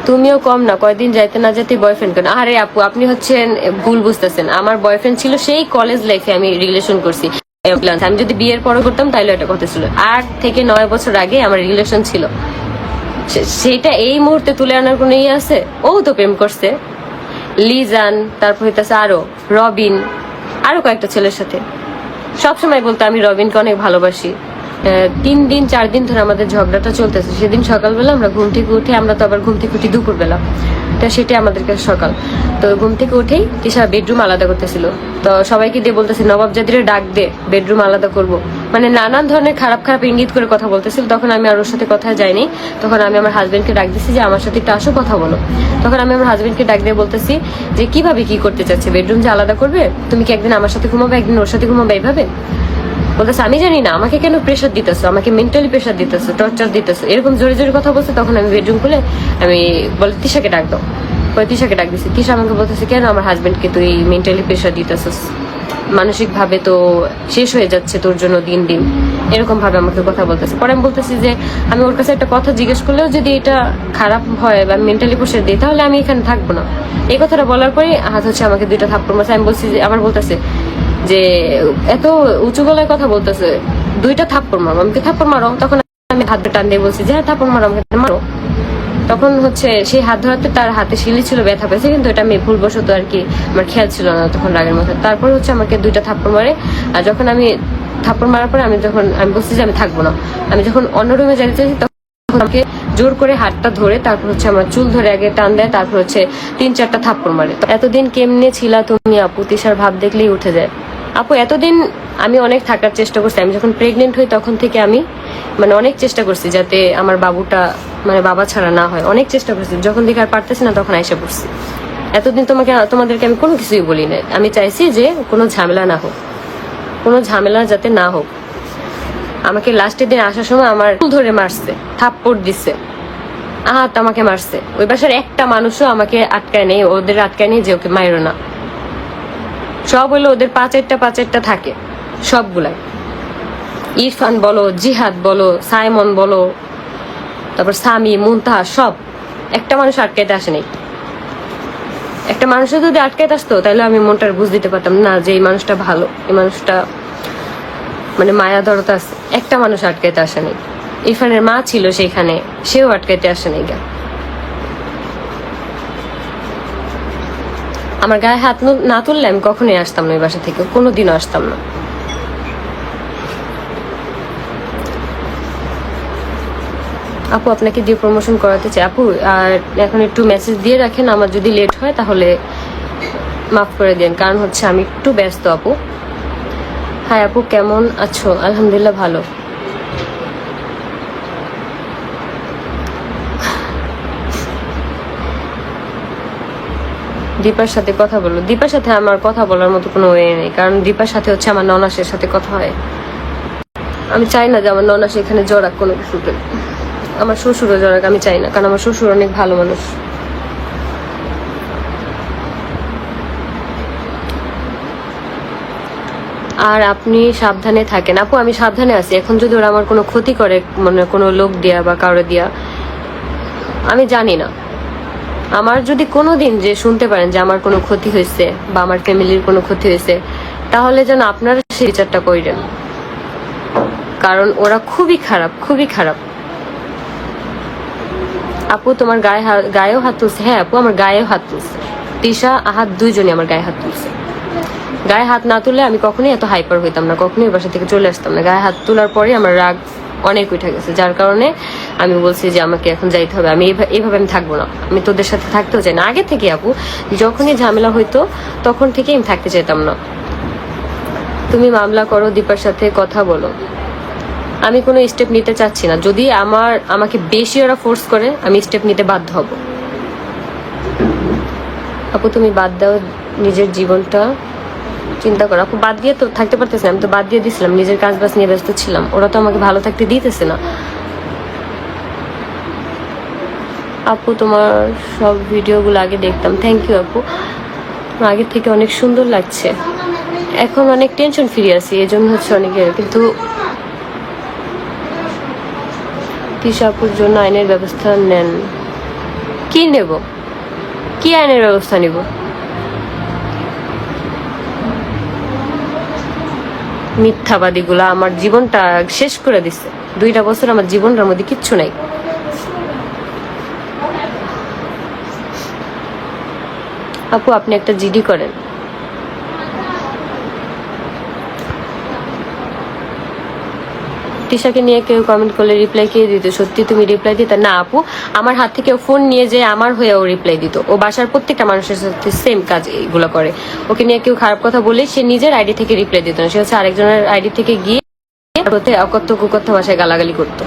তুমিও কম না, কয়দিন যাইতে না যেতে বয়ফ্রেন্ড কেন? আরে আপু আপনি হচ্ছেন ভুল বুঝতেছেন, আমার বয়ফ্রেন্ড ছিল সেই কলেজ লাইফে আমি রিলেশন করছি। আমি যদি বিয়ের পরে করতাম তাহলে এটা কথা ছিল। 8 থেকে 9 বছর আগে আমার রিলেশন ছিল, সেইটা এই মুহূর্তে তুলে আনার কোনো ইয়ে আছে? ও তো প্রেম করছে লিজান, তারপর হইতেছে আরো রবিন, আরো কয়েকটা ছেলের সাথে। সবসময় বলতো আমি রবিনকে অনেক ভালোবাসি। 3 দিন 4 দিন ধরে আমাদের ঝগড়াটা চলতেছে। সেদিন সকালবেলা আমরা ঘুম থেকে উঠে, আমরা তো আবার ঘুম থেকে উঠি দুপুরবেলা, তো সেটাই আমাদের কাছে সকাল। তো ঘুম থেকে উঠেই তিশা বেডরুম আলাদা করতেছিল, তো সবাইকে দিয়ে বলতেছি নবাবজাদিরে ডাক দে, বেডরুম আলাদা করব। মানে নানান ধরনের খারাপ খারাপ ইঙ্গিত করে কথা বলতেছিল। তখন আমি আর ওর সাথে কথা যাইনি। তখন আমি আমার হাজবেন্ডকে ডাক দিছি যে আমার সাথে একটু আসো কথা বলো। তখন আমি আমার হাজবেন্ডকে ডাক দিয়ে বলতেছি যে কিভাবে কি করতে চাচ্ছে, বেডরুম যে আলাদা করবে, তুমি কি একদিন আমার সাথে ঘুমাবে একদিন ওর সাথে ঘুমাবে এইভাবে? বলতেছে আমি জানি না, আমাকে কেন প্রেশার দিতেছো, আমাকে মেন্টালি প্রেশার দিতেছো, টর্চার দিতেছো, এরকম জোরে জোরে কথা বলছে। তখন আমি বেডরুম খুলে আমি বলে তিশাকে ডাক দাও, তিশাকে ডাক দিছি। তিশা আমাকে বলতেছে কেন আমার হাজবেন্ডকে তুই মেন্টালি প্রেশার দিতেছিস, মানসিক ভাবে তো শেষ হয়ে যাচ্ছে তোর জন্য দিন দিন, এরকম ভাবে আমাকে কথা বলতেছে। পরে আমি বলতেছি যে আমি ওর কাছে একটা কথা জিজ্ঞেস করলেও যদি এটা খারাপ হয় বা মেন্টালি প্রেশার দিই তাহলে আমি এখানে থাকবো না। এই কথাটা বলার পরে হাত হচ্ছে আমাকে 2টা থাপ্পড় মারছে। আমি বলছি যে আবার বলতেছে যে এত উঁচু গলায় কথা বলতেছে, 2টা থাপ্পড় মারো, আমাকে থাপ্পড় মারো। তখন আমি হাত টান দিয়ে বলছি যে হ্যাঁ থাপ্পড় মারো, আমাকে মারো। তখন হচ্ছে সেই হাত ধরাতে তার হাতে শিলি ছিল, ব্যথা পেয়েছে, কিন্তু এটা আমি ভুলবশত আর কি, আমার খেয়াল ছিল না তখন রাগের মধ্যে। তারপর হচ্ছে আমাকে 2টা থাপ্পড় মারে। আর যখন আমি থাপ্পড় মারার পরে আমি বলছি যে আমি থাকবো না, আমি যখন অন্য রুমে যাইতে চাইছি তখন আমাকে জোর করে হাতটা ধরে তারপর হচ্ছে আমার চুল ধরে আগে টান দেয়, তারপর হচ্ছে 3-4টা থাপ্পড় মারে। এতদিন কেমনে ছিলা তুমি আপু? তিশার ভাব দেখলেই উঠে যায়। আপু এতদিন আমি অনেক থাকার চেষ্টা করছি। আমি যখন প্রেগনেন্ট হই তখন থেকে আমি মানে অনেক চেষ্টা করছি যাতে আমার বাবুটা মানে বাবা ছাড়া না হয়, অনেক চেষ্টা করছি। যখন থেকে আর পারতেছি না তখন আইসা পড়ছি। এতদিন তোমাদেরকে আমি কোনো কিছুই বলি নাই। আমি চাইছি যে কোনো ঝামেলা না হোক, কোনো ঝামেলা যাতে না হোক। আমাকে লাস্টের দিন আসার সময় আমার চুল ধরে মারছে, থাপ্পড় দিচ্ছে, আহাত আমাকে মারছে। ওই বাসার একটা মানুষও আমাকে আটকায় নেই, ওদের আটকায় নেই যে ওকে মাইরো না। সব হলো ওদের 5-8টা থাকে সবগুলাই। ইরফান বলো, জিহাদ বলো, সাইমন বলো, তারপর সামি, মুনতাহা, সব। একটা মানুষ আটকাইতে আসে নাই। একটা মানুষের যদি আটকাইতে আসতো তাহলে আমি মনটার বুঝ দিতে পারতাম না যে এই মানুষটা ভালো, এই মানুষটা মানে মায়া দরতা আছে। একটা মানুষ আটকাইতে আসে নাই। ইরফানের মা ছিল সেইখানে, সেও আটকাইতে আসে নাই। আমার গায়ে হাত না তুললে আমি কখনোই আসতাম না ওই বাসা থেকে, কোনোদিনও আসতাম না। আপু আপনাকে দিয়ে প্রমোশন করাতে চাই আপু, আর এখন একটু মেসেজ দিয়ে রাখেন, আমার যদি লেট হয় তাহলে মাফ করে দেন, কারণ হচ্ছে আমি একটু ব্যস্ত আপু। হ্যাঁ আপু কেমন আছো? আলহামদুলিল্লাহ ভালো। দীপার সাথে কথা বলো। দীপার সাথে আমার কথা বলার মতো কোনো ওয়ে নেই, কারণ দীপার সাথে হচ্ছে আমার ননাসের সাথে কথা হয়। আমি চাই না যে আমার ননাস এখানে জড়াক কোনো কিছুতে, আমার শ্বশুরও জড়াক আমি চাই না, কারণ আমার শ্বশুর অনেক ভালো মানুষ। আর আপনি সাবধানে থাকেন আপু। আমি সাবধানে আছি। এখন যদি ওরা আমার কোনো ক্ষতি করে, মানে কোনো লোক দিয়া বা কারো দিয়া, আমি জানি না, আমার যদি কোনোদিন যে শুনতে পারেন যে আমার কোনো ক্ষতি হয়েছে বা আমার ফ্যামিলির কোনো ক্ষতি হয়েছে, তাহলে যেন আপনারা সেই বিচারটা করেন, কারণ ওরা খুবই খারাপ, খুবই খারাপ। আপু তোমার গায়েও হাত তুলছে? হ্যাঁ আপু আমার গায়েও হাত তুলছে। তিশা, আহাত দুইজনই আমার গায়ে হাত তুলছে। গায়ে হাত না তুললে আমি কখনোই এত হাইপার হইতাম না, কখনোই বাসা থেকে চলে আসতাম না। গায়ে হাত তোলার পরে আমার রাগ অনেক উঠে গেছে, যার কারণে আমি বলছি যে আমাকে এখন যাইতে হবে। আমি এইভাবে আমি থাকবো না, আমি তোদের সাথে থাকতেও চাই না। আগে থেকে আপু যখনই ঝামেলা হইতো তখন থেকে আমি থাকতে চাইতাম না। তুমি মামলা করো, দীপার সাথে কথা বলো। আমি কোনো স্টেপ নিতে চাচ্ছি না। যদি আমাকে বেশি ওরা ফোর্স করে আমি স্টেপ নিতে বাধ্য হব। আপু তুমি বাদ দাও, নিজের জীবনটা চিন্তা করো। আপু বাদ দিয়ে তো থাকতে পারতেছি না, আমি তো বাদ দিয়ে দিছিলাম, নিজের কাজ বাজ নিয়ে ব্যস্ত ছিলাম। ওরা তো আমাকে ভালো থাকতে দিতেছে না। আপু তোমার সব ভিডিওগুলো আগে দেখতাম। থ্যাংক ইউ আপু, আগের থেকে অনেক সুন্দর লাগছে। এখন অনেক টেনশন ফ্রি আছি, এই জন্য হচ্ছে অনেকের। কিন্তু তিশা আপুর জন্য আইনের ব্যবস্থা নেন। কি নেব? কি আইনের ব্যবস্থা নিব? মিথ্যাবাদীগুলা আমার জীবনটা শেষ করে দিচ্ছে। 2টা বছর আমার জীবনটার মধ্যে কিচ্ছু নাই। আপু আপনি একটা জিডি করেন। তিশাকে নিয়ে কেউ কমেন্ট করলে রিপ্লাই কে দিত? সত্যি তুমি রিপ্লাই দিতে? না আপু, আমার হাত থেকে ফোন নিয়ে যে আমার হয়ে ও রিপ্লাই দিত। ও বাসার প্রত্যেকটা মানুষের সাথে সেম কাজ এগুলো করে। ওকে নিয়ে কেউ খারাপ কথা বলে সে নিজের আইডি থেকে রিপ্লাই দিত না, সে হচ্ছে আরেকজনের আইডি থেকে গিয়ে অকথ্য কুকথ্য ভাষায় গালাগালি করতো।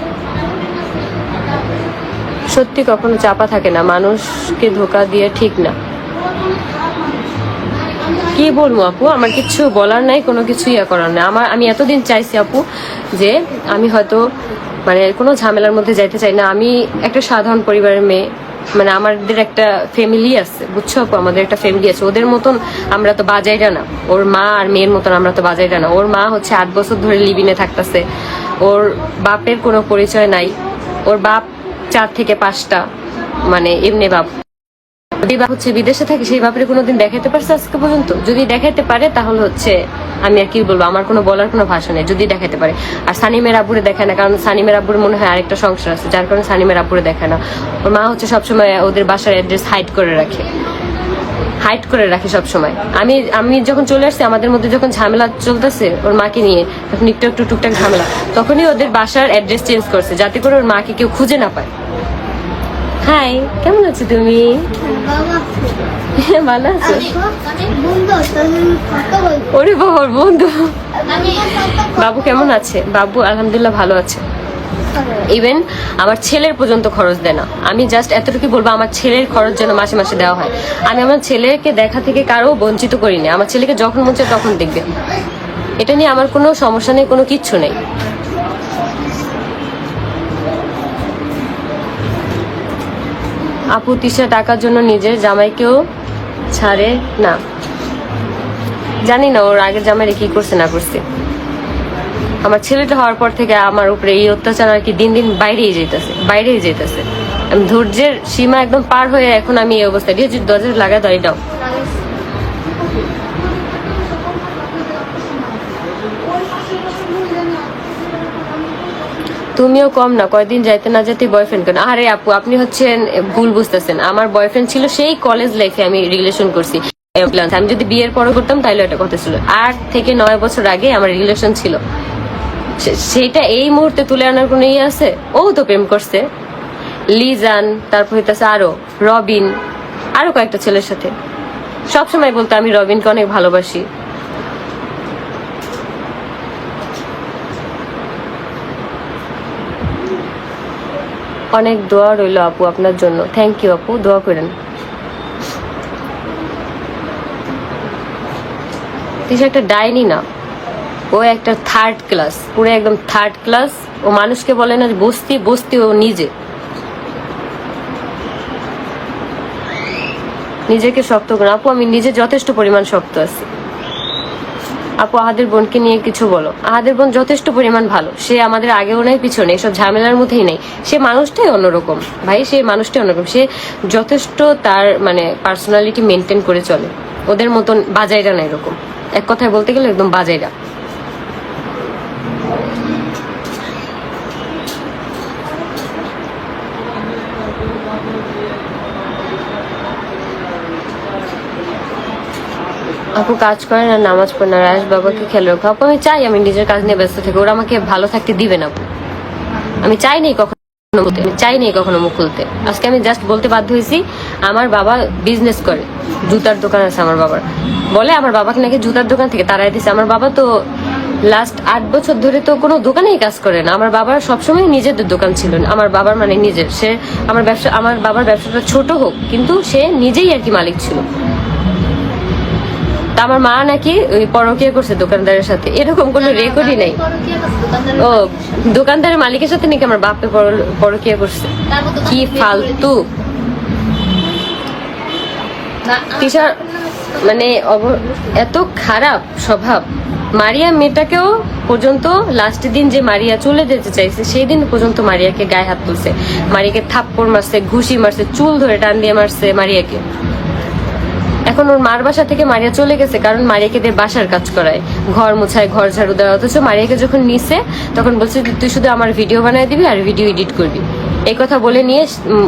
সত্যি কখনো চাপা থাকে না, মানুষকে ধোকা দিয়ে ঠিক না। কি বলবো আপু, আমার কিছু বলার নাই, কোনো কিছু ইয়া করার নাই। আমি এতদিন চাইছি আপু যে আমি হয়তো মানে কোনো ঝামেলার মধ্যে যাইতে চাই না। আমি একটা সাধারণ পরিবারের মেয়ে, মানে আমাদের একটা ফ্যামিলি আছে, বুঝছো আপু, আমাদের একটা ফ্যামিলি আছে। ওদের মতন আমরা তো বাজাইরা না, ওর মা আর মেয়ের মতন আমরা তো বাজাইরা না। ওর মা হচ্ছে 8 বছর ধরে লিভিনে থাকতেছে, ওর বাপের কোনো পরিচয় নাই। ওর বাপ 4 থেকে 5টা মানে এমনি বাপ। হচ্ছে বিদেশে থাকে, সেই বাপরে কোনোদিন দেখাতে পারছে আজকে পর্যন্ত? যদি দেখাতে পারে তাহলে হচ্ছে আমি আর কি বলবো, আমার কোনো বলার কোনো ভাষা নেই। যদি দেখাতে পারে। আর সানিমের আব্বুরে দেখায় না, কারণ সানিমের আব্বুর মনে হয় আরেকটা সংসার আছে, যার কারণে সানিমের আব্বুরে দেখায় না। ওর মা হচ্ছে সবসময় ওদের বাসার অ্যাড্রেস হাইড করে রাখে সবসময়। আমি যখন চলে আসছি, আমাদের মধ্যে যখন ঝামেলা চলতেছে ওর মাকে নিয়ে, তখন একটু টুকটাক ঝামেলা, তখনই ওদের বাসার অ্যাড্রেস চেঞ্জ করছে যাতে করে ওর মাকে কেউ খুঁজে না পায়। হাই, কেমন আছো তুমি? ভালো আছো? ওরে বাবার বন্ধু। বাবু কেমন আছে? বাবু আলহামদুলিল্লাহ ভালো আছে। ইভেন আমার ছেলের পর্যন্ত খরচ দেয় না। আমি জাস্ট এতটুকু বলবো, আমার ছেলের খরচ যেন মাসে মাসে দেওয়া হয়। আমি আমার ছেলেকে দেখা থেকে কারো বঞ্চিত করি না। আমার ছেলেকে যখন মন চায় তখন দেখবে। এটা নিয়ে আমার কোনো সমস্যা নেই, কোনো কিচ্ছু নেই। আপু তিশা টাকার জন্য নিজের জামাইকেও ছাড়ে না। জানি না ওর আগের জামাইরে কি করছে না করছে। আমার ছেলেটা হওয়ার পর থেকে আমার উপরে এই অত্যাচার আর কি দিন দিন বাইরেই যেতেছে। আমি ধৈর্যের সীমা একদম পার হয়ে এখন আমি এই অবস্থায় দিয়ে দরজা লাগা দাঁড়িয়ে তুমিও কম না, কয়দিন যাইতে না যেতে বয়ফ্রেন্ড কেন? আরে আপু আপনি হচ্ছেন ভুল বুঝতেছেন। আমার বয়ফ্রেন্ড ছিল সেই কলেজ লাইফে আমি রিলেশন করছি। আমি যদি বিয়ের পরে করতাম তাইলে একটা কথা ছিল। 8 থেকে 9 বছর আগে আমার রিলেশন ছিল, সেটা এই মুহূর্তে তুলে আনার কোনো ইয়ে আছে? ও তো প্রেম করছে লিজান, তারপর হইতেছে আরো রবিন, আরো কয়েকটা ছেলের সাথে। সবসময় বলতো আমি রবিনকে অনেক ভালোবাসি। অনেক দোয়া রইল আপু আপনার জন্য। থ্যাংক ইউ আপু, দোয়া করেন। তিশা একটা ডাইনি না, ও একটা 3rd ক্লাস, পুরো একদম 3rd ক্লাস। ও মানুষকে বলে না বস্তি ও নিজেকে শক্ত করে। আপু আমি নিজে যথেষ্ট পরিমাণ শক্ত আছি। আপু আহাদের বোনকে নিয়ে কিছু বলো। আহাদের বোন যথেষ্ট পরিমাণ ভালো, সে আমাদের আগেও নাই পিছনে, এসব ঝামেলার মধ্যেই নেই। সে মানুষটাই অন্যরকম ভাই, সে মানুষটাই অন্যরকম। সে যথেষ্ট তার মানে পার্সোনালিটি মেনটেন করে চলে। ওদের মতন বাজাইরা না, এরকম এক কথায় বলতে গেলে একদম বাজাইরা। আপু কাজ করে না, নামাজ পড়ে না, রায়েশ বাবাকে খেয়াল রাখো। আপু আমি চাই আমি নিজের কাজ নিয়ে ব্যস্ত থাকি, ওরা আমাকে ভালো থাকতে দিবে না। আপু আমি চাই নেই কখনো মুখ খুলতে। আজকে আমি জাস্ট বলতে বাধ্য হয়েছি, আমার বাবা বিজনেস করে, জুতার দোকান আছে আমার বাবার। বলে আমার বাবাকে নাকি জুতার দোকান থেকে তাড়াই দিছে। আমার বাবা তো লাস্ট 8 বছর ধরে তো কোনো দোকানেই কাজ করে না। আমার বাবার সবসময় নিজেদের দোকান ছিল। আমার বাবার মানে নিজের, সে আমার বাবার ব্যবসাটা ছোট হোক কিন্তু সে নিজেই আর কি মালিক ছিল। তা আমার মা নাকি ওই পরকিয়া করছে দোকানদারের সাথে, এরকম কোনো রেকর্ডই নাই। ও দোকানদারের মালিকের সাথে নাকি আমার বাপে পরকিয়া করছে। কি ফালতু তিশার মানে এত খারাপ স্বভাব। মারিয়া মেয়েটাকেও পর্যন্ত লাস্টের দিন যে মারিয়া চলে যেতে চাইছে সেই দিন পর্যন্ত মারিয়াকে গায়ে হাত তুলছে, মারিয়াকে থাপ্পড় মারছে, ঘুষি মারছে, চুল ধরে টান দিয়ে মারছে মারিয়াকে। এখন ওর মার বাসা থেকে মারিয়া চলে গেছে কারণ মারিয়াকে দিয়ে বাসার কাজ করায়, ঘর মুছায়, ঘর ঝাড়ু দেওয়া। অথচ মারিয়াকে যখন নিছে তখন বলছে তুই শুধু আমার ভিডিও বানায় দিবি আর ভিডিও এডিট করবি, এই কথা বলে নিয়ে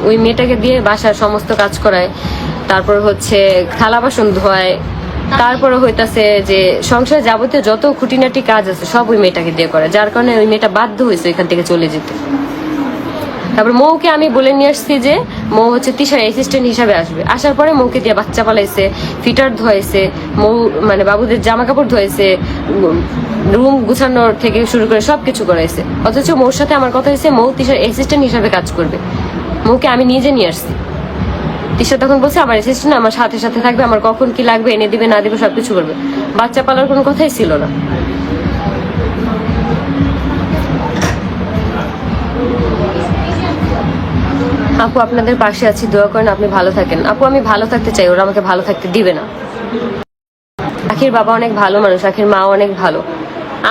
ওই মেয়েটাকে দিয়ে বাসার সমস্ত কাজ করায়। তারপর হচ্ছে থালা বাসন ধোয়ায়, তারপরে হইতাছে যে সংসার যাবতীয় যত খুঁটিনাটি কাজ আছে সব ওই মেয়েটাকে দিয়ে করে, যার কারণে ওই মেয়েটা বাধ্য হয়েছে এখান থেকে চলে যেতে। তারপর মৌকে আমি বলে নিয়ে আসছি যে মৌ হচ্ছে তিশার অ্যাসিস্ট্যান্ট হিসাবে আসবে। আসার পরে মৌকে দিয়ে বাচ্চা পালাইছে, ফিটার ধোয়াইছে, মৌ মানে বাবুদের জামা কাপড় ধোয়াইছে, রুম গুছানোর থেকে শুরু করে সবকিছু করাইছে। অথচ মৌর সাথে আমার কথা হয়েছে মৌ তিশার অ্যাসিস্ট্যান্ট হিসাবে কাজ করবে। মৌকে আমি নিজে নিয়ে আসছি। তিশা তখন বলছে আমার অ্যাসিস্ট্যান্ট আমার সাথে সাথে থাকবে, আমার কখন কি লাগবে এনে দিবে না দিবে সবকিছু করবে। বাচ্চা পালার কোনো কথাই ছিল না। আপু আপনাদের পাশে আছি, দোয়া করেন আপনি ভালো থাকেন। আপু আমি ভালো থাকতে চাই, ওরা আমাকে ভালো থাকতে দিবে না। আখির বাবা অনেক ভালো মানুষ, আখির মা অনেক ভালো।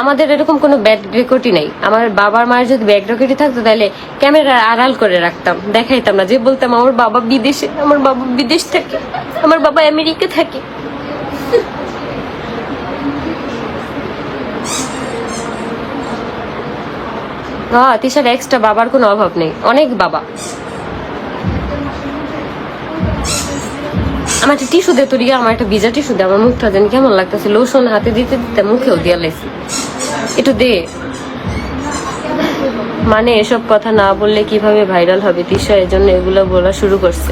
আমাদের এরকম কোনো ব্যাড রেকর্ডই নাই। আমার বাবার মায়ের যদি ব্যাড রেকর্ডই থাকতো তাহলে ক্যামেরা আড়াল করে রাখতাম, দেখাইতাম না, যে বলতাম আমার বাবা বিদেশে, আমার বাবা বিদেশ থাকে, আমার বাবা আমেরিকা থাকে। হ্যাঁ তিশার এক্সট্রা বাবার কোনো অভাব নেই, অনেক বাবা। আমার একটা টিস্যু দে তোর, আমার একটা ভিজা টিস্যু দে, আমার মুখটা যেন কেমন লাগতেছে, লোশন হাতে দিতে দিতে মুখেও দিয়া লাইছি, একটু দে। মানে এসব কথা না বললে কিভাবে ভাইরাল হবে তিশা, এই জন্য এগুলো বলা শুরু করছে।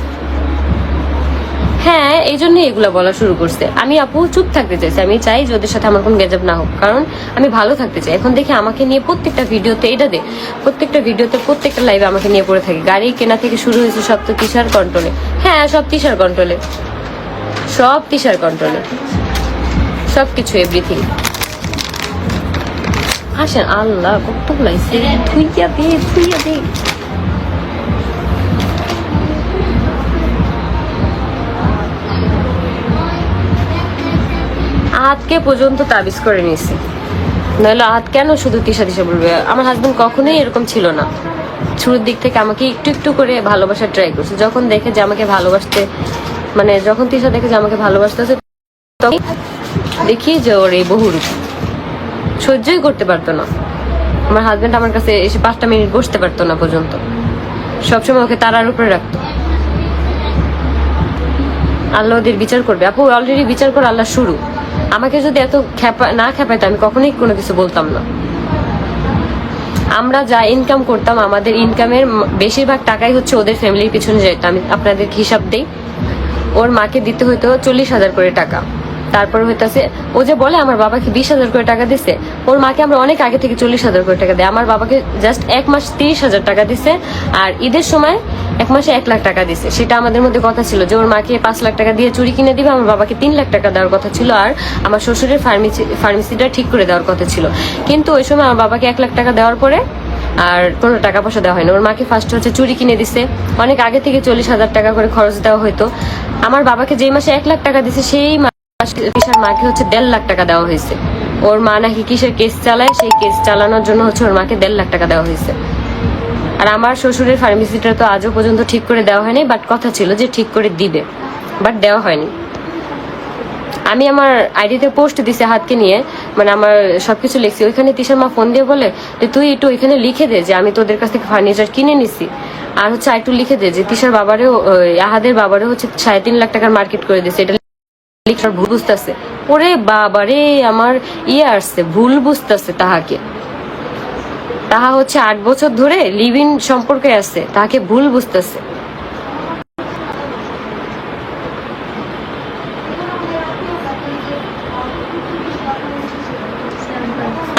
হ্যাঁ এই জন্য এগুলো বলা শুরু করছে। আমি আপু চুপ থাকতে চাইছি, আমি চাই যে ওদের সাথে আমার কোনো গেজব না হোক, কারণ আমি ভালো থাকতে চাই। এখন দেখি আমাকে নিয়ে প্রত্যেকটা ভিডিওতে, এটা দে, প্রত্যেকটা ভিডিওতে প্রত্যেকটা লাইভে আমাকে নিয়ে পড়ে থাকে। গাড়ি কেনা থেকে শুরু হয়েছে সব তো তিশার কন্ট্রোলে। হ্যাঁ সব তিশার কন্ট্রোলে, সব তিশার কন্ট্রোলে, সবকিছু এভরিথিং। আসেন আল্লাহ কত লাইছে, থুইয়া দে থুইয়া দে। আহাতকে পর্যন্ত তাবিজ করে নিয়েছি, নাহলে আহাত কেন শুধু তিশা তিশা বলবে। আমার হাজবেন্ড কখনোই এরকম ছিল না, শুরুর দিক থেকে আমাকে একটু একটু করে ভালোবাসার ট্রাই করছে। যখন দেখে যে আমাকে ভালোবাসতে, মানে যখন তিশা দেখে যে আমাকে ভালোবাসতেছে তখন দেখি যে ওর এই বহুরূপ সহ্যই করতে পারতো না। আমার হাজবেন্ড আমার কাছে এসে 5টা মিনিট বসতে পারতো না পর্যন্ত, সবসময় ওকে তারার উপরে রাখতো। আল্লাহ ওদের বিচার করবে আপু, অলরেডি বিচার করে আল্লাহ শুরু। আমাকে যদি এত না খেপাইতো আমি কখনোই কোনো কিছু বলতাম না। আমরা যা ইনকাম করতাম আমাদের ইনকামের বেশিরভাগ টাকাই হচ্ছে ওদের ফ্যামিলির পিছনে যেত। আমি আপনাদের হিসাব দিই, ওর মাকে দিতে হইতো 40,000 করে টাকা। তারপর হইতাছে ও যে বলে আমার বাবাকে 20,000 করে টাকা দিছে, ওর মাকে আমরা অনেক আগে থেকে 40,000 করে টাকা দিই। আমার বাবাকে জাস্ট 1 মাস 30,000 টাকা দিছে, আর ঈদের সময় 1 মাসে 1 লাখ টাকা দিছে। সেটা আমাদের মধ্যে কথা ছিল যে ওর মাকে 5 লাখ টাকা দিয়ে চুরি কিনে দিবে, আমার বাবাকে 3 লাখ টাকা দেওয়ার কথা ছিল, আর আমার শ্বশুরের ফার্মেসিটা ঠিক করে দেওয়ার কথা ছিল। কিন্তু ওই সময় আমার বাবাকে 1 লাখ টাকা দেওয়ার পরে আর কোনো টাকা পয়সা দেওয়া হয়নি। ওর মাকে ফার্স্ট হচ্ছে চুরি কিনে দিছে, অনেক আগে থেকে 40,000 টাকা করে খরচ দেওয়া হয়তো। আমার বাবাকে যেই মাসে 1 লাখ টাকা দিছে সেই তিশার মাকে হচ্ছে 1.5 লাখ টাকা দেওয়া হয়েছে। ওর মা নাকি কিসের কেস চালায়, সেই কেস চালানোর জন্য হচ্ছে ওর মাকে 1.5 লাখ টাকা দেওয়া হয়েছে। আর আমার শ্বশুরের ফার্মেসিটা তো আজও পর্যন্ত ঠিক করে দেওয়া হয়নি, বাট কথা ছিল যে ঠিক করে দিবে, বাট দেওয়া হয়নি। আমি আমার আইডিতে পোস্ট দিছি হাতকে নিয়ে, মানে আমার সবকিছু লিখছি। ওইখানে তিশার মা ফোন দিয়ে বলে যে তুই একটু ওইখানে লিখে দে যে আমি তোদের কাছ থেকে ফার্নিচার কিনে নিছি, আর হচ্ছে একটু লিখে দে যে তিশার বাবারেও আহাদের বাবারেও হচ্ছে 3.5 লাখ টাকার মার্কেট করে দিছে। এটা লিখার ভুল বুঝতেছে। ওরে বাবারে আমার আসছে, ভুল বুঝতেছে তাহাকে। তাহা হচ্ছে 8 বছর ধরে লিভ ইন সম্পর্কে আছে, তাকে ভুল বুঝতেছে।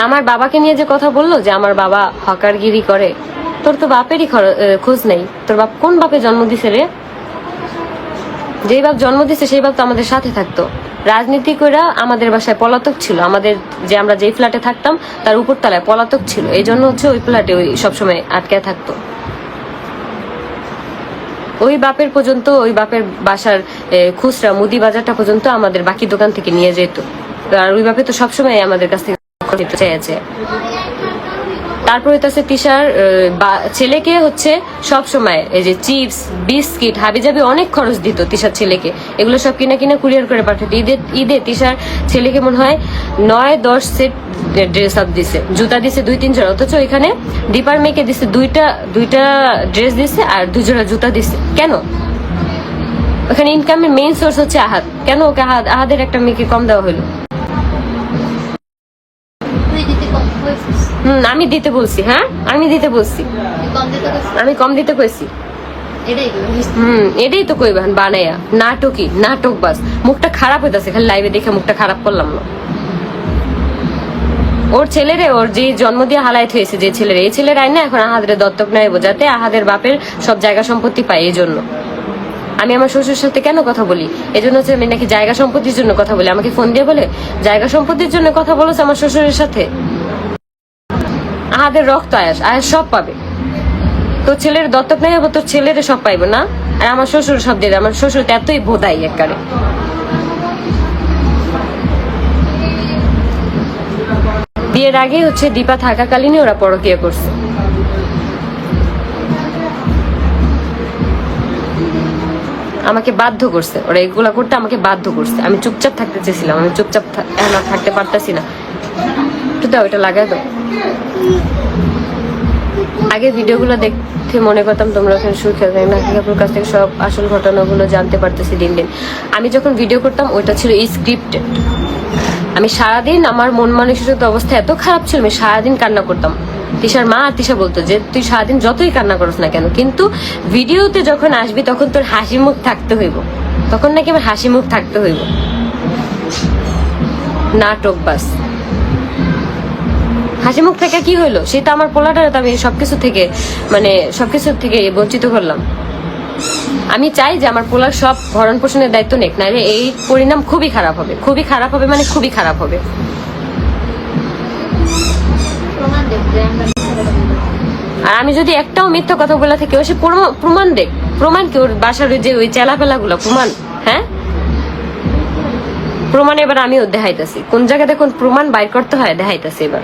আমার বাবাকে নিয়ে যে কথা বললো যে আমার বাবা হকারগিরি করে, তোর তো বাপেরই খোঁজ নেই। তোর বাপ কোন বাপে জন্ম দিছে রে? যেই বাপ জন্ম দিছে সেই বাপ তো আমাদের সাথে থাকতো। রাজনীতি করে আমাদের বাসায় পলাতক ছিল, আমাদের যে আমরা যেই ফ্ল্যাটে থাকতাম তার উপরতলায় পলাতক ছিল, এই জন্য হচ্ছে ওই ফ্ল্যাটে ওই সবসময় আটকে থাকতো। ওই বাপের পর্যন্ত, ওই বাপের বাসার খুচরা মুদি বাজারটা পর্যন্ত আমাদের বাকি দোকান থেকে নিয়ে যেত। আর ওই বাপে তো সবসময় আমাদের কাছ থেকে নিতে চেয়েছে। তারপর হইতেছে তিশার ছেলেকে হচ্ছে সব সময় এই যে চিপস বিস্কিট হাবিজাবি অনেক খরচ দিত তিশার ছেলেকে, এগুলো সব কিনা কিনা কুরিয়ার করে পাঠাতো। ঈদে তিশার ছেলেকে মনে হয় 9-10 সেট ড্রেস আপ দিছে, জুতা দিছে 2-3 জোড়া, অথচ এখানে দীপার মেয়েকে দিছে দুইটা ড্রেস দিছে আর 2 জোড়া জুতা দিছে। কেন? ওখানে ইনকামের মেইন সোর্স হচ্ছে আহাদ, কেন ওকে আহাদের একটা মেয়েকে কম দেওয়া হলো? আমি দিতে বলছি, হ্যাঁ আমি দিতে বলছি, আমি কম দিতে কইছি। এটাই তো কইবেন বানাইয়া নাটক বাস। মুখটা খারাপ হইতাছে খালি লাইভে দেখে, মুখটা খারাপ করলাম না। ওর ছেলেরে ওর যে জন্ম দিয়ে হালাইত হয়েছে যে ছেলের, এই ছেলের আইনা এখন আহাদের দত্তক নেব যাতে আহাদের বাপের সব জায়গা সম্পত্তি পায়। এই জন্য আমি আমার শ্বশুরের সাথে কেন কথা বলি, এই জন্য হচ্ছে আমি নাকি জায়গা সম্পত্তির জন্য কথা বলি। আমাকে ফোন দিয়ে বলে জায়গা সম্পত্তির জন্য কথা বলেছে আমার শ্বশুরের সাথে। আহাদের রক্ত আয়াস সব পাবে, তোর ছেলের দত্তক নেই হবো, তোর ছেলের সব পাইবো না, আর আমার শ্বশুর সব দিয়ে। আমার শ্বশুর এতই বোধাই একবারে। বিয়ের আগে হচ্ছে দীপা থাকাকালীনই ওরা পরকীয়া করছে। আমাকে বাধ্য করছে, ওরা এগুলা করতে আমাকে বাধ্য করছে। আমি চুপচাপ থাকতে চেয়েছিলাম, আমি চুপচাপ থাকতে পারতাছি না। একটু দাও, এটা লাগাই দাও। আগে ভিডিওগুলো দেখতে মনে করতাম তোমরা ওখানে সুখে নাকিকাপুর কাছ থেকে সব আসল ঘটনাগুলো জানতে পারতেছি দিন দিন। আমি যখন ভিডিও করতাম ওইটা ছিল স্ক্রিপ্টেড। আমি সারাদিন আমার মন মানসিক অবস্থা এত খারাপ ছিল, আমি সারাদিন কান্না করতাম। তিশার মা আর তিশা বলতো যে তুই সারাদিন যতই কান্না করস না কেন, কিন্তু ভিডিওতে যখন আসবি তখন তোর হাসি মুখ থাকতে হইব। তখন নাকি আমার হাসি মুখ থাকতে হইব। নাটক বাস। হাসি মুখ থেকে কি হইলো? সেটা আমার পোলাটারে তো আমি সবকিছু থেকে বঞ্চিত করলাম। আমি চাই যে আমার পোলার সব ভরণ পোষণের দায়িত্ব নেক, নাইলে এই পরিণাম খুবই খারাপ হবে, খুবই খারাপ হবে, মানে খুবই খারাপ হবে। আর আমি যদি একটাও মিথ্যা কথা বলে থাকি, সে প্রমাণ দেখ। প্রমাণ কি? ওর বাসার যে ওই চেলাপেলা গুলো প্রমাণ, হ্যাঁ প্রমাণ এবার আমিও দেখাইতেছি। কোন জায়গাতে কোন প্রমাণ বাইর করতে হয় দেখাইতেছি এবার।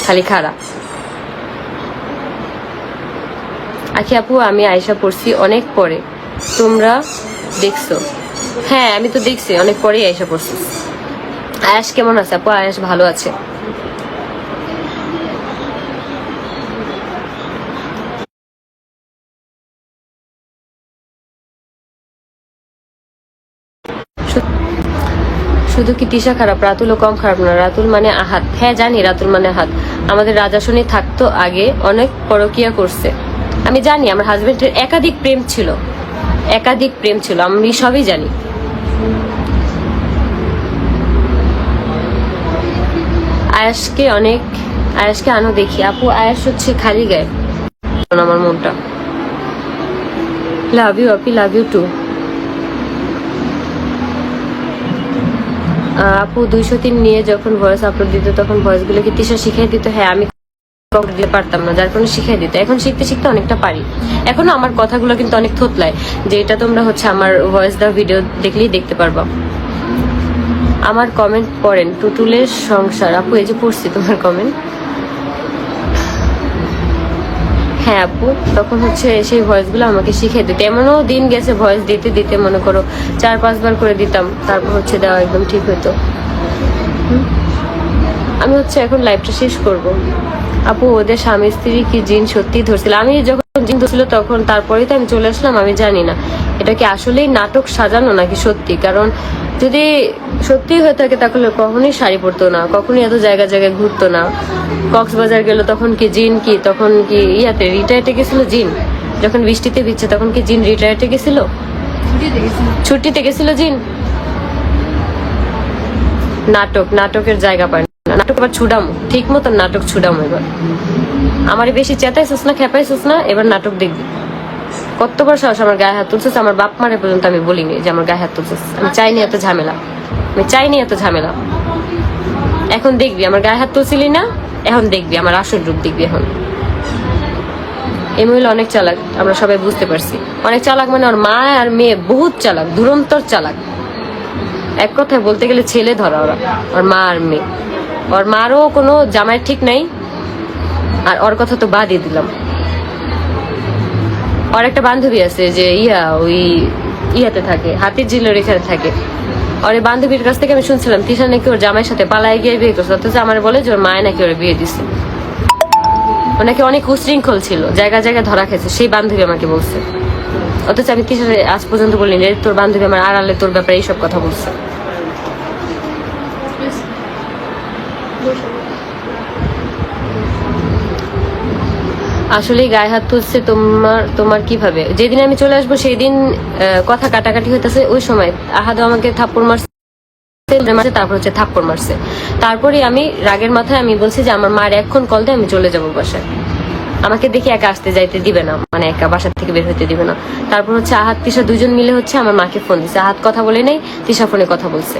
খালি খারাপ। আখি আপু, আমি আয়শা পড়ছি অনেক পরে, তোমরা দেখছো? হ্যাঁ আমি তো দেখছি, অনেক পরেই আয়শা পড়ছি। আয়াস কেমন আছে আপু? আয়াস ভালো আছে। শুধু কি তিশা খারাপ, রাতুলও কম খারাপ না। রাতুল মানে আহাত, হ্যাঁ জানি রাতুল মানে আহাত। আমাদের রাজাশনি থাকতো আগে অনেক পরকিয়া করছে, আমি জানি। আমার হাজবেন্ডের একাধিক প্রেম ছিল, আমি সবই জানি। আয়াসকে আনো দেখি আপু। আয়াস হচ্ছে খালি গায়ে আমার মনটা। Love you Api, love you two. আপু 203 নিয়ে যখন ভয়েস আপলোড দিত তখন ভয়েস গুলো কি তিশা শিখাই দিত? হ্যাঁ আমি দিতে পারতাম না, যার কারণে শিখাই দিত। এখন শিখতে শিখতে অনেকটা পারি। এখনো আমার কথাগুলো কিন্তু অনেক থতলায়, যে এটা তোমরা হচ্ছে আমার ভয়েস দেওয়া ভিডিও দেখলেই দেখতে পারবা। আমার কমেন্ট পড়েন টুটুলের সংসার। আপু এই যে পড়ছি তোমার কমেন্ট। হ্যাঁ আপু, তখন হচ্ছে সেই ভয়েসগুলো আমাকে শিখিয়ে দিতে। এমনও দিন গেছে ভয়েস দিতে দিতে মনে করো 4-5 বার করে দিতাম, তারপর হচ্ছে দেওয়া একদম ঠিক হতো। আমি হচ্ছে এখন লাইভটা শেষ করব। আপু ওদের স্বামী স্ত্রী কি জিন সত্যি ধরছিল? আমি যখন জিন ধরছিল তখন তারপরেই তো আমি চলে আসলাম। আমি জানি না এটা কি আসলেই নাটক সাজানো নাকি সত্যি। কারণ যদি সত্যি হয়ে থাকে তাহলে কখনোই শাড়ি পরতো না, কখনোই এত জায়গায় ঘুরতো না। কক্সবাজার গেল তখন কি জিন, কি তখন কি ইয়াতে রিটায়ার্ডে গেছিল জিন? যখন বৃষ্টিতে ভিজছে তখন কি জিন রিটায়ার্ডে গেছিল? ছুটিতে গেছিল জিন। নাটকের জায়গা পায় না। নাটক এবার ছুডাম, ঠিক মতন নাটক ছুডাম। এবার আমার বেশি চেতাইছিস না, খেপাইছিস না, এবার নাটক দেখবি। কতবার সাহস আমার গায়ে হাত তুলছিস? আমার বাপ মারে পর্যন্ত আমি বলিনি যে আমার গায়ে হাত তুলছিস। আমি চাইনি এত ঝামেলা। এখন দেখবি আমার গায়ে হাত তুলছিলি না, এখন দেখবি আমার আসল রূপ দেখবি। এখন এই মহিলা অনেক চালাক, আমরা সবাই বুঝতে পারছি। অনেক চালাক মানে ওর মা আর মেয়ে বহুত চালাক, দুরন্তর চালাক। এক কথায় বলতে গেলে ছেলে ধরা ওরা, ওর মা আর মেয়ে। ওর মারও কোনো জামাই ঠিক নাই, আর ওর কথা তো বাদই দিলাম। ওর একটা বান্ধবী আছে যে ওই ইয়াতে থাকে, হাতির ঝিলের এখানে থাকে। আর এই বান্ধবীর কাছ থেকে আমি শুনছিলাম তিশা নাকি ওর জামাইয়ের সাথে পালায় গিয়ে বিয়ে করছে, অথচ আমার বলে যে ওর মায় নাকি ওর বিয়ে দিচ্ছে। ও নাকি অনেক উশৃঙ্খল ছিল, জায়গায় জায়গায় ধরা খেয়েছে, সেই বান্ধবী আমাকে বলছে। অথচ আমি তিশারে আজ পর্যন্ত বলিনি যে তোর বান্ধবী আমার আড়ালে তোর ব্যাপারে এইসব কথা বলছে। আসলে গায়ে হাত তুলছে তোমার কিভাবে? যেদিন আমি চলে আসবো সেই দিন কথা কাটাকাটি হইতেছে, ওই সময় আহাদও আমাকে থাপ্পড় মারছে, তারপর হচ্ছে থাপ্পড় মারছে। তারপরে আমি রাগের মাথায় আমি বলছি যে আমার মার এখন কল দিয়ে আমি চলে যাবো বাসায়, আমাকে দেখে একা আসতে যাইতে দিবে না, মানে একা বাসার থেকে বের হইতে দিবে না। তারপর হচ্ছে আহাত তিশা দুজন মিলে হচ্ছে আমার মাকে ফোন দিচ্ছে। আহাত কথা বলে নেই, তিশা ফোনে কথা বলছে।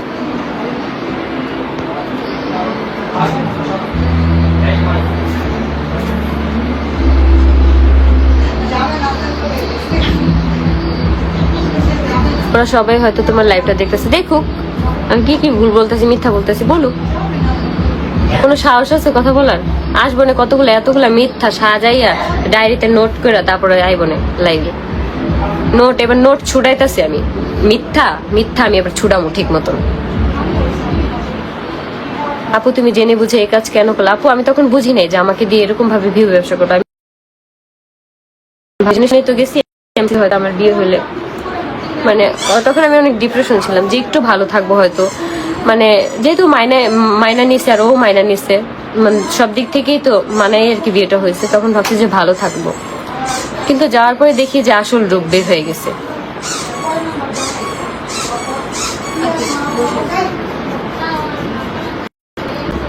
ওরা সবাই হয়তো তোমার লাইভটা দেখতেছে, দেখুক আমি কি কি ভুল বলতেছি, মিথ্যা বলতেছি, বলুক। কোনো সাহস আছে কথা বলার? আসবো না এতগুলা মিথ্যা সাজাইয়া ডায়েরিতে নোট করে তারপরে আইব না লাইভে। এবার নোট ছুটাইতেছি আমি, মিথ্যা আমি এবার ছুটামো ঠিক মতন। আপু তুমি জেনে বুঝে এই কাজ কেন করলে? আপু আমি তখন বুঝি নাই যে আমাকে দিয়ে এরকম ভাবে ভিউ ব্যবসা করবো। আমি জিনিস নিয়ে তো গেছি, হয়তো আমার বিয়ে হলে মানে তখন আমি অনেক ডিপ্রেশন ছিলাম যে একটু ভালো থাকবো হয়তো, মানে যেহেতু মাইনা নিছে আর ও মাইনা নিছে, মানে সব দিক থেকেই তো মানাই আর কি বিয়েটা হয়েছে। তখন ভাবছি যে ভালো থাকবো, কিন্তু যাওয়ার পরে দেখি যে আসল রূপ বের হয়ে গেছে।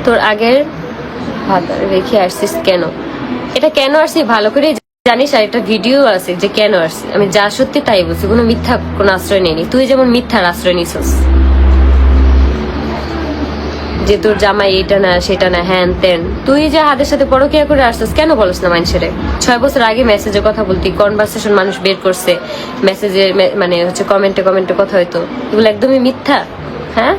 তোর আগের হাত রেখে আসছিস কেন? এটা কেন আসছি ভালো করে জানিস, আর একটা ভিডিও আছে যে কেন আসছি। আমি যা সত্যি তাই বলছি, কোনো মিথ্যা কোনো আশ্রয় নেইনি। তুই যেমন মিথ্যার আশ্রয় নিছিস যে তোর জামাই এটা না সেটা না হ্যান তেন, তুই যে হাতের সাথে পরকিয়া করে আসছিস কেন বলস না মানুষের? 6 বছর আগে মেসেজে কথা বলতি, কনভারসেশন মানুষ বের করছে, মেসেজে মানে হচ্ছে কমেন্টে কথা হয়তো, এগুলো একদমই মিথ্যা। হ্যাঁ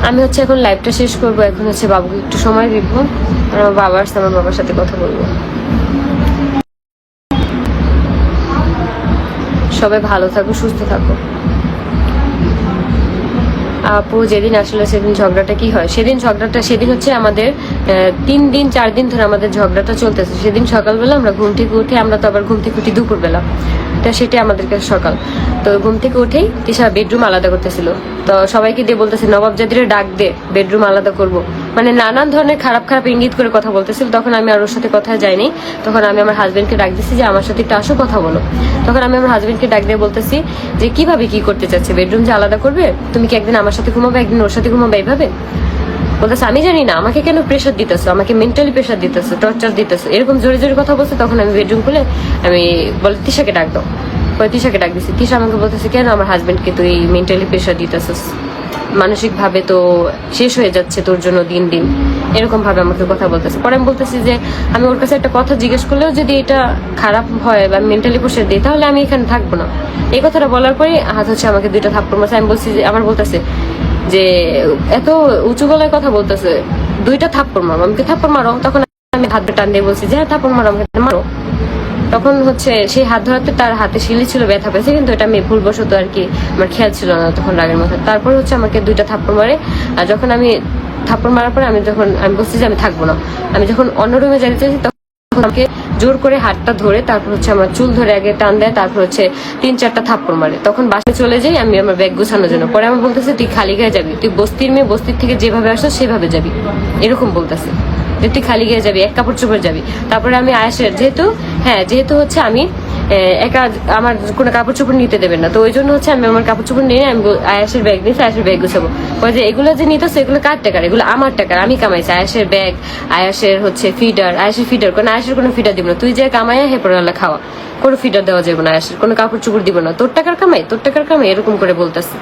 আমি হচ্ছে এখন লাইভটা শেষ করবো, এখন হচ্ছে বাবুকে একটু সময় দিব, আমার বাবা আসছে, আমার বাবার সাথে কথা বলবো। সবাই ভালো থাকো, সুস্থ থাকো। আপু যেদিন আসলে সেদিন ঝগড়াটা কি হয়? সেদিন হচ্ছে আমাদের 3 দিন 4 দিন ধরে আমাদের ঝগড়াটা চলতেছে। সেদিন সকালবেলা আমরা ঘুম থেকে উঠে, আমরা তো আবার ঘুম থেকে উঠি দুপুরবেলা, তো সেটাই আমাদের কাছে সকাল। তো ঘুম থেকে উঠেই তিশা বেডরুম আলাদা করতেছিল, তো সবাইকে দিয়ে বলতেছে নবাবজাদিরে ডাক দে, বেডরুম আলাদা করব, মানে নানান ধরনের খারাপ ইঙ্গিত করে কথা বলতেছিল। তখন আমি আর ওর সাথে কথা যাইনি, তখন আমি আমার হাজবেন্ডকে ডাক দিচ্ছি যে আমার সাথে একটু আসো কথা বলো। তখন আমি আমার হাজবেন্ডকে ডাক দিয়ে বলতেছি যে কিভাবে কি করতে চাচ্ছে, বেডরুম যে আলাদা করবে, তুমি কি একদিন আমার সাথে ঘুমাবে একদিন ওর সাথে ঘুমাবে এইভাবে? বলতেছে আমি জানি না, আমাকে কেন প্রেশার দিতেছো, আমাকে মেন্টালি প্রেশার দিতেছো, টর্চার দিতেছো, এরকম জোরে জোরে কথা বলছে। তখন আমি বেডরুম খুলে আমি বলে তিশাকে ডাক দাও, তিশাকে ডাক দিচ্ছি। তিশা আমাকে বলতেছে কেন আমার হাজবেন্ডকে তুই মেন্টালি প্রেশার দিতেছিস, মানসিক ভাবে তো শেষ হয়ে যাচ্ছে তোর জন্য দিন দিন, এরকম ভাবে আমাকে কথা বলতেছে। পরে আমি বলতেছি যে আমি ওর কাছে একটা কথা জিজ্ঞেস করলেও যদি এটা খারাপ হয় বা মেন্টালি প্রেশার দিই তাহলে আমি এখানে থাকবো না। এই কথাটা বলার পরে হাত হচ্ছে আমাকে 2টা থাপ্পড় মারছে। আমি বলছি যে আমার বলতেছে যে এত উঁচু গলায় কথা বলতেছে, 2টা থাপ্পড় মারো, আমাকে থাপ্পড় মারো। তখন আমি হাত টান দিয়ে বলছি যে হ্যাঁ থাপ্পড় মারো, আমাকে মারো। তখন হচ্ছে সেই হাত ধরাতে তার হাতে শিলি ছিল, ব্যথা পেয়েছে, কিন্তু এটা আমি ভুলবশত আর কি আমার খেয়াল ছিল না তখন রাগের মাথায়। তারপর হচ্ছে আমাকে 2টা থাপ্পড় মারে। আর যখন আমি থাপ্পড় মারার পরে আমি বলছি যে আমি থাকবো না, আমি যখন অন্য রুমে যেতে চাইছি তখন আমাকে জোর করে হাতটা ধরে তারপর হচ্ছে আমার চুল ধরে আগে টান দেয়, তারপর হচ্ছে 3-4টা থাপ্পড় মারে। তখন বাসায় চলে যাই আমি আমার ব্যাগ গোছানোর জন্য। পরে আমার বলতেছে তুই খালি গায়ে যাবি, তুই বস্তির মেয়ে, বস্তির থেকে যেভাবে আসো সেভাবে যাবি, এরকম বলতেছে যে তুই খালি গায়ে যাবি, এক কাপড় চোপড় যাবি। তারপরে আমি আয়েশের যেহেতু হচ্ছে আমি একা আমার কোনো কাপড় চোপড় নিতে দেবেন না, তো ওই জন্য হচ্ছে আমি আমার কাপড় চোপড় নিয়ে আমি আয়েশের ব্যাগ নিয়েছি, আয়েশের ব্যাগ গুছাবো। ওই যে এগুলো যে নিতেছে এগুলো কার টাকার, এগুলো আমার টাকার, আমি কামাইছি। আয়েশের ব্যাগ, আয়েশের হচ্ছে ফিডার, আয়েশের কোনো ফিডার দিব না, তুই যে কামাইয়া হে পড়ালা খাওয়া, কোনো ফিডার দেওয়া যাবে না, আয়েশের কোনো কাপড় চোপড় দিব না, তোর টাকার কামাই এরকম করে বলতেছে।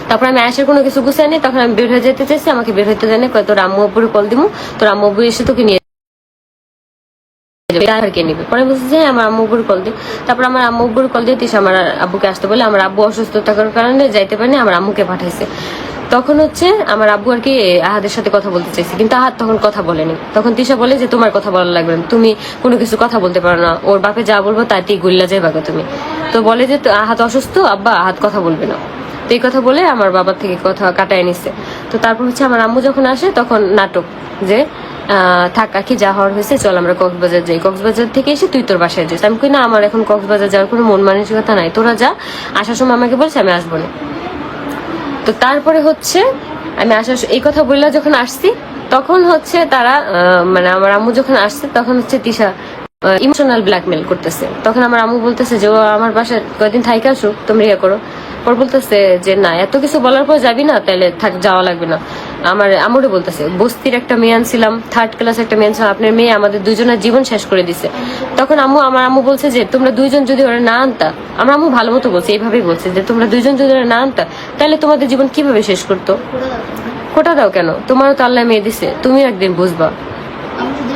তারপর আমি আয়েশের কোনো কিছু গুছাই নি, তখন আমি বের হয়ে যেতে চাইছি, আমাকে বের হইতে জানি তোর আম্মু আব্বুর কল দিমু, তোর আম্মু আব্বু এসে তোকে নিয়ে কে নিবে। পরে বলছে যে আমার আম্মুর কল দিয়ে, তারপর আমার আম্মুর কল দিয়ে তিশা আমার আব্বুকে আসতে বলে, আমার আব্বু অসুস্থ থাকার কারণে যাইতে পারেনি, আমার আম্মুকে পাঠাইছে। তখন হচ্ছে আমার আব্বু আর কি আহাদের সাথে কথা বলতে চাইছে, কিন্তু আহাদ তখন কথা বলেনি। তখন তিশা বলে যে তোমার কথা বলা লাগবে না, তুমি কোনো কিছু কথা বলতে পারো না, ওর বাপে যা বলবো তাতেই গুল্লা যাই বাগো তুমি। তো বলে যে আহাদ অসুস্থ, আব্বা আহাদ কথা বলবে না। তো এই কথা বলে আমার বাবার থেকে কথা কাটায় নিচ্ছে। তো তারপর হচ্ছে আমার আম্মু যখন আসে তখন নাটক যে থাক আখি যা হওয়ার হয়েছে, চল আমরা কক্সবাজার যাই, কক্সবাজার থেকে এসে তুই তোর বাসায় যাস। আমি কই না, আমার এখন কক্সবাজার যাওয়ার কোনো মন মানসিকতা নাই, তোরা যা, আসার সময় আমাকে বলছে আমি আসবো না। তো তারপরে হচ্ছে আমি আসার এই কথা বললা যখন আসছি, তখন হচ্ছে তারা মানে আমার আম্মু যখন আসছে তখন হচ্ছে তিশা ইমোশনাল ব্ল্যাকমেল করতেছে। তখন আমার আম্মু বলতেছে যে ও আমার বাসায় কয়েকদিন থাইকা আসুক, তুমি ইয়ে করো। পর বলতেছে যে না, এত কিছু বলার পর যাবি না, তাহলে থাক, যাওয়া লাগবে না। আমার আম্মুরে বলতেছে বস্তির একটা মেয়ে আনছিলাম, 3rd ক্লাস একটা মেয়ে আনছিলাম, আপনার মেয়ে আমাদের দুজনের জীবন শেষ করে দিছে। তখন আমার আম্মু বলছে যে তোমরা দুইজন যদি ওরা না আনতা, আমার আম্মু ভালো মতো বলছে, এইভাবেই বলছে যে তোমরা দুইজন যদি ওরা না আনতা, তাহলে তোমাদের জীবন কিভাবে শেষ করতো। কোটা দাও কেন, তোমারও তো আল্লাহ মেয়ে দিছে, তুমিও একদিন বুঝবা।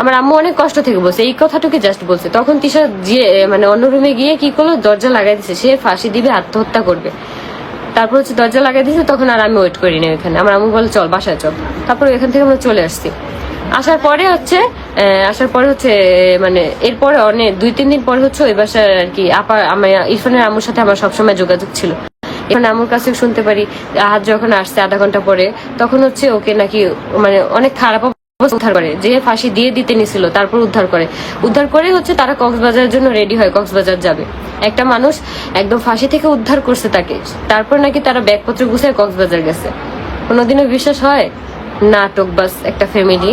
আমার আম্মু অনেক কষ্ট থেকে বলছে, এই কথাটুকু জাস্ট বলছে। তখন তিশা যে মানে অন্য রুমে গিয়ে কি করলো, দরজা লাগাই দিছে, সে ফাঁসি দিবে, আত্মহত্যা করবে। তারপর হচ্ছে দরজা লাগাই দিয়েছে, তখন আর আমি ওয়েট করিনি ওইখানে। আমার আম্মু বলে চল বাসায় চল। তারপর এখান থেকে আমরা চলে আসছি। আসার পরে হচ্ছে মানে এরপরে অনেক 2-3 দিন পরে হচ্ছে ওই বাসার আর কি আপা আমার ইরফানের আম্মুর সাথে আমার সবসময় যোগাযোগ ছিল। এখন আম্মুর কাছে শুনতে পারি আহাদ যখন আসছে আধা ঘন্টা পরে, তখন হচ্ছে ওকে নাকি মানে অনেক খারাপ উদ্ধার করে, যে ফাঁসি দিয়ে দিতে নিছিল, তারপর উদ্ধার করে হচ্ছে তারা কক্সবাজারের জন্য রেডি হয়, কক্সবাজার যাবে। একটা মানুষ একদম ফাঁসি থেকে উদ্ধার করছে তাকে, তারপর নাকি তারা ব্যাগপত্র গুছায় কক্সবাজার গেছে। কোনোদিনও বিশ্বাস হয়? নাটক বাস একটা ফ্যামিলি।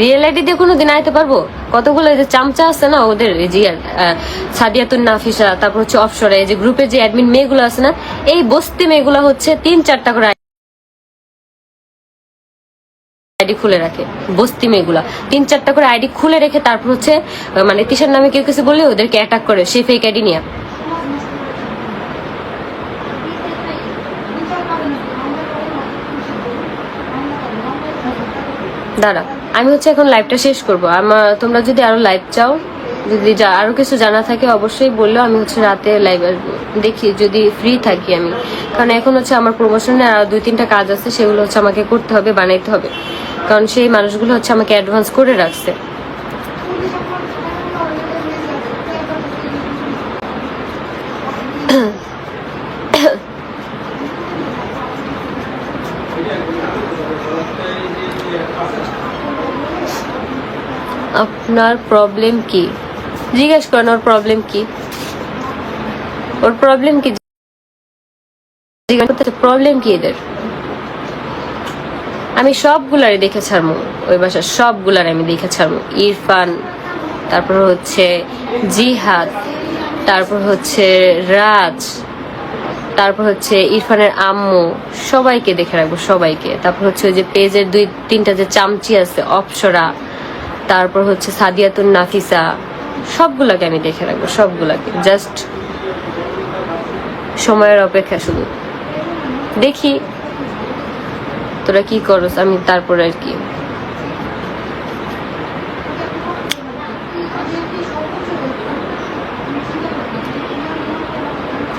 রিয়েলিটি দিয়ে কোনোদিন আইতে পারবো? কতগুলো যে চামচা আছে না ওদের, যে সাদিয়াতুন নাফিসা, তারপর হচ্ছে অপসরা, এই যে গ্রুপের যে অ্যাডমিন মেয়েগুলো আছে না, এই বস্তি মেয়েগুলো হচ্ছে 3-4টা করে আইডি খুলে রাখে। বস্তি মেয়েগুলা 3-4টা করে আইডি খুলে রেখে তারপর হচ্ছে মানে তিশার নামে কেউ কিছু বললে ওদেরকে অ্যাটাক করে, সেই ফেক আইডি নিয়ে। দাঁড়া, আমি হচ্ছে এখন লাইভটা শেষ করবো। তোমরা যদি আরো লাইভ চাও, যদি আরো কিছু জানা থাকে অবশ্যই বললো, আমি হচ্ছে রাতে লাইভ আসবো, দেখি যদি ফ্রি থাকি আমি। কারণ এখন হচ্ছে আমার প্রমোশনের আরো 2-3টা কাজ আছে, সেগুলো হচ্ছে আমাকে করতে হবে, বানাইতে হবে, কারণ সেই মানুষগুলো হচ্ছে আমাকে অ্যাডভান্স করে রাখছে। আপনার প্রবলেম কি জিজ্ঞেস করেন, ওর প্রবলেম কি, ওর প্রবলেম কি প্রবলেম কি এদের। আমি সবগুলারই দেখে ছাড়বো, ওই বাসার সবগুলার আমি দেখে ছাড়বো। ইরফান, তারপর হচ্ছে জিহাদ, তারপর হচ্ছে রাজ, তারপর হচ্ছে ইরফানের আম্মু, সবাইকে দেখে রাখবো, সবাইকে। তারপর হচ্ছে ওই যে পেজের 2-3টা যে চামচি আছে, অপসরা, তারপর হচ্ছে সাদিয়াতুন নাফিসা, সবগুলাকে আমি দেখে রাখবো, সবগুলাকে। জাস্ট সময়ের অপেক্ষা, শুধু দেখি তোরা কি করস, আমি তারপর আর কি।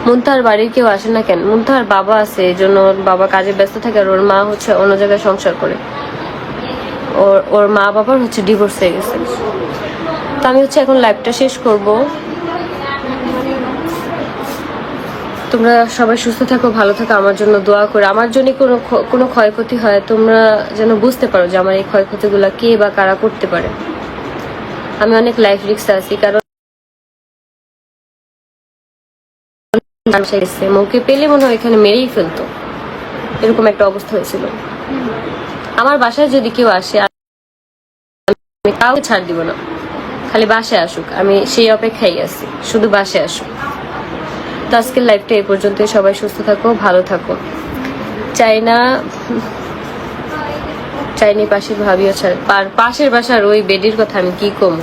মুনতাহার বাড়ির কেউ আসে না কেন? মুনতাহার বাবা আছে, এই জন্য ওর বাবা কাজে ব্যস্ত থাকে, আর ওর মা হচ্ছে অন্য জায়গায় সংসার করে। ওর মা বাবার হচ্ছে ডিভোর্স হয়ে গেছে। তো আমি হচ্ছে এখন লাইভটা শেষ করব। তোমরা সবাই সুস্থ থাকো, ভালো থাকো, আমার জন্য দোয়া করে। আমার জন্য কোনো ক্ষয়ক্ষতি হয় তোমরা যেন বুঝতে পারো যে আমার এই ক্ষয়ক্ষতিগুলা কে বা কারা করতে পারে। আমি অনেক লাইফ রিস্ক আছি, কারণ মৌকে পেলে মনে হয় এখানে মেরেই ফেলতো, এরকম একটা অবস্থা হয়েছিল। আমার বাসায় যদি কেউ আসে আমি কাউকে ছাড় দিব না, খালি বাসায় আসুক, আমি সেই অপেক্ষায় আছি, শুধু বাসায় আসুক। তো আজকের লাইভটা এই পর্যন্ত। সবাই সুস্থ থাকো, ভালো থাকো। চাইনি পাশের ভাবিও ছাড়, পাশের বাসার ওই বেডির কথা আমি কি কম।